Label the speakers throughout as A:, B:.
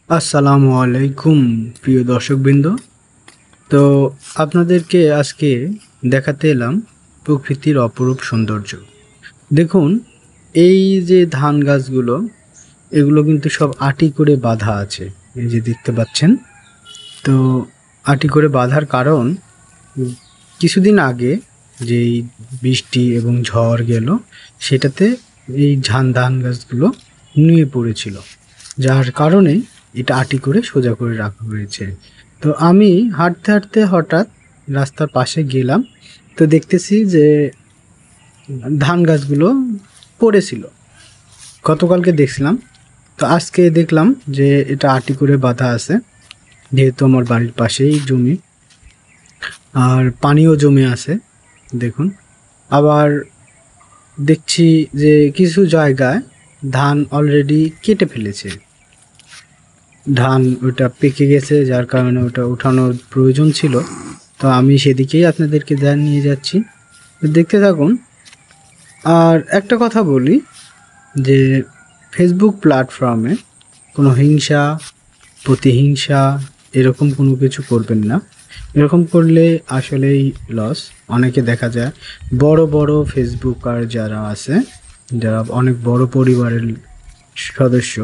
A: আসসালামু আলাইকুম প্রিয় দর্শকবৃন্দ। তো আপনাদেরকে আজকে দেখাতে এলাম প্রকৃতির অপরূপ সৌন্দর্য। দেখুন, এই যে ধান গাছগুলো, এগুলো কিন্তু সব আটি করে বাঁধা আছে। এই যে দেখতে পাচ্ছেন। তো আটি করে বাঁধার কারণ, কিছুদিন আগে যেই বৃষ্টি এবং ঝড় গেল, সেটাতে এই ধান গাছগুলো নুয়ে পড়েছিল, যার কারণে এটা আটি করে সোজা করে রাখা হয়েছে। তো আমি হাঁটতে হাঁটতে হঠাৎ রাস্তার পাশে গেলাম, তো দেখতেছি যে ধান গাছগুলো পড়েছিল। গতকালকে দেখছিলাম, তো আজকে দেখলাম যে এটা আটি করে বাঁধা আছে। যেহেতু আমার বাড়ির পাশেই জমি, আর পানিও জমে আছে দেখুন। আবার দেখছি যে কিছু জায়গায় ধান অলরেডি কেটে ফেলেছে। ধান ওটা পেকে গেছে, যার কারণে ওটা উঠানোর প্রয়োজন ছিল। তো আমি সেদিকেই আপনাদেরকে নিয়ে যাচ্ছি, তো দেখতে থাকুন। আর একটা কথা বলি যে ফেসবুক প্ল্যাটফর্মে কোনো হিংসা, প্রতিহিংসা এরকম কোনো কিছু করবেন না। এরকম করলে আসলেই লস। অনেকে দেখা যায় বড় বড় ফেসবুকার যারা আছে, যারা অনেক বড় পরিবারের সদস্য,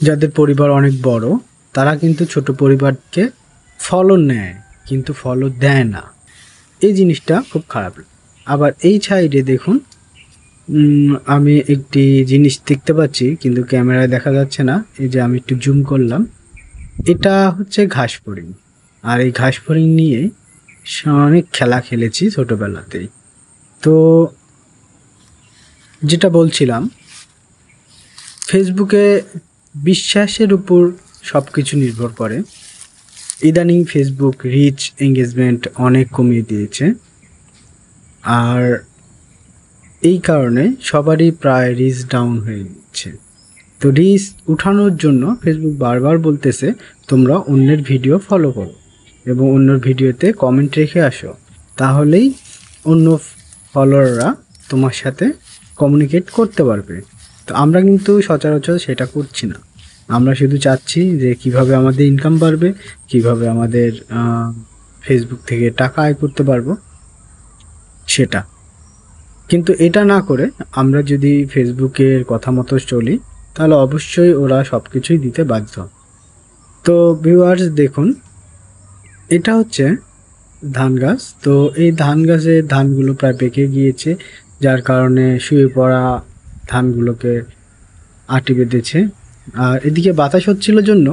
A: যাদের পরিবার অনেক বড়, তারা কিন্তু ছোট পরিবারকে ফলো নেয় কিন্তু ফলো দেয় না। এই জিনিসটা খুব খারাপ। আবার এই সাইডে দেখুন, আমি একটি জিনিস দেখতে পাচ্ছি কিন্তু ক্যামেরায় দেখা যাচ্ছে না। এই যে আমি একটু জুম করলাম, এটা হচ্ছে ঘাস ফড়িং। আর এই ঘাস ফড়িং নিয়ে অনেক খেলা খেলেছি ছোটবেলাতেই। তো যেটা বলছিলাম, ফেসবুকে বিশ্বাসের উপর সব কিছু নির্ভর করে। ইদানিং ফেসবুক রিচ এঙ্গেজমেন্ট অনেক কমিয়ে দিয়েছে, আর এই কারণে সবারই প্রায় রিচ ডাউন হয়ে যাচ্ছে। তো রিচ উঠানোর জন্য ফেসবুক বারবার বলতেছে তোমরা অন্যের ভিডিও ফলো করো এবং অন্যের ভিডিওতে কমেন্ট রেখে আসো, তাহলেই অন্য ফলোয়াররা তোমার সাথে কমিউনিকেট করতে পারবে। তো আমরা কিন্তু সচরাচর সেটা করছি না। আমরা শুধু চাচ্ছি যে কিভাবে আমাদের ইনকাম বাড়বে, কিভাবে আমাদের ফেসবুক থেকে টাকা আয় করতে পারবো সেটা। কিন্তু এটা না করে আমরা যদি ফেসবুকের কথা মতো চলি, তাহলে অবশ্যই ওরা সব কিছুই দিতে বাধ্য। তো ভিউয়ার্স দেখুন, এটা হচ্ছে ধান গাছ। তো এই ধান গাছের ধানগুলো প্রায় পেকে গিয়েছে, যার কারণে শুয়ে পড়া ধানগুলোকে আটি বেঁধেছে। আর এদিকে বাতাস হচ্ছিল জন্য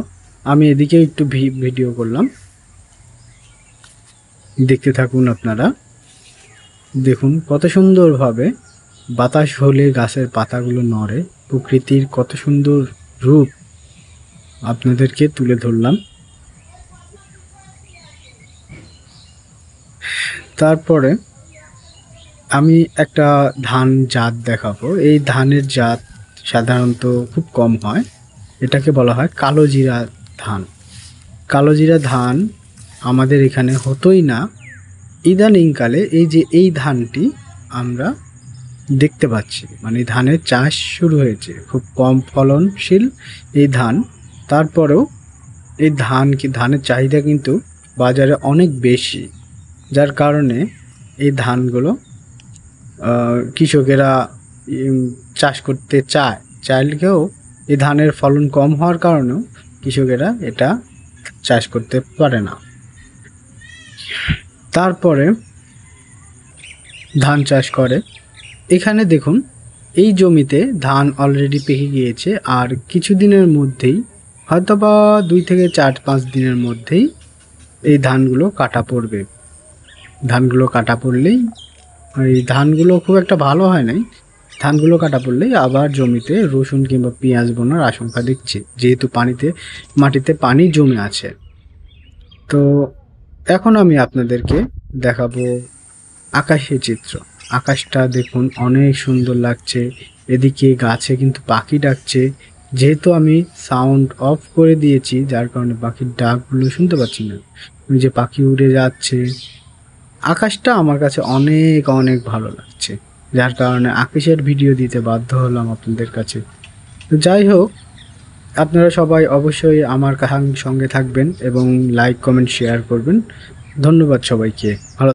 A: আমি এদিকে একটু ভিডিও করলাম। দেখতে থাকুন আপনারা। দেখুন কত সুন্দরভাবে বাতাস হলে গাছের পাতাগুলো নড়ে। প্রকৃতির কত সুন্দর রূপ আপনাদেরকে তুলে ধরলাম। তারপরে আমি একটা ধান জাত দেখাবো। এই ধানের জাত সাধারণত খুব কম হয়। এটাকে বলা হয় কালো জিরা ধান। কালো জিরা ধান আমাদের এখানে হতোই না। ইদানিংকালে এই যে এই ধানটি আমরা দেখতে পাচ্ছি, মানে ধানের চাষ শুরু হয়েছে। খুব কম ফলনশীল এই ধান, তারপরেও এই ধানের চাহিদা কিন্তু বাজারে অনেক বেশি, যার কারণে এই ধানগুলো কৃষকেরা চাষ করতে চাইলেও এই ধানের ফলন কম হওয়ার কারণেও কৃষকেরা এটা চাষ করতে পারে না। তারপরে ধান চাষ করে। এখানে দেখুন, এই জমিতে ধান অলরেডি পেকে গিয়েছে, আর কিছুদিনের মধ্যেই, হয়তোবা 2 থেকে 4-5 দিনের মধ্যেই এই ধানগুলো কাটা পড়বে। ধানগুলো কাটা পড়লেই, এই ধানগুলো খুব একটা ভালো হয় নাই, ধানগুলো কাটা পড়লেই আবার জমিতে রসুন কিংবা পেঁয়াজ বোনার আশঙ্কা দেখছি, যেহেতু মাটিতে পানি জমে আছে। তো এখন আমি আপনাদেরকে দেখাবো আকাশের চিত্র। আকাশটা দেখুন অনেক সুন্দর লাগছে। এদিকে গাছে কিন্তু পাখি ডাকছে। যেহেতু আমি সাউন্ড অফ করে দিয়েছি, যার কারণে পাখির ডাকগুলো শুনতে পাচ্ছি না। ওই যে পাখি উড়ে যাচ্ছে। আকাশটা আমার কাছে অনেক অনেক ভালো লাগছে, যার কারণে আকাশের ভিডিও দিতে বাধ্য হলাম আপনাদের কাছে। তো যাই হোক, আপনারা সবাই অবশ্যই আমার কাহানির সঙ্গে থাকবেন এবং লাইক কমেন্ট শেয়ার করবেন। ধন্যবাদ সবাইকে। ভালো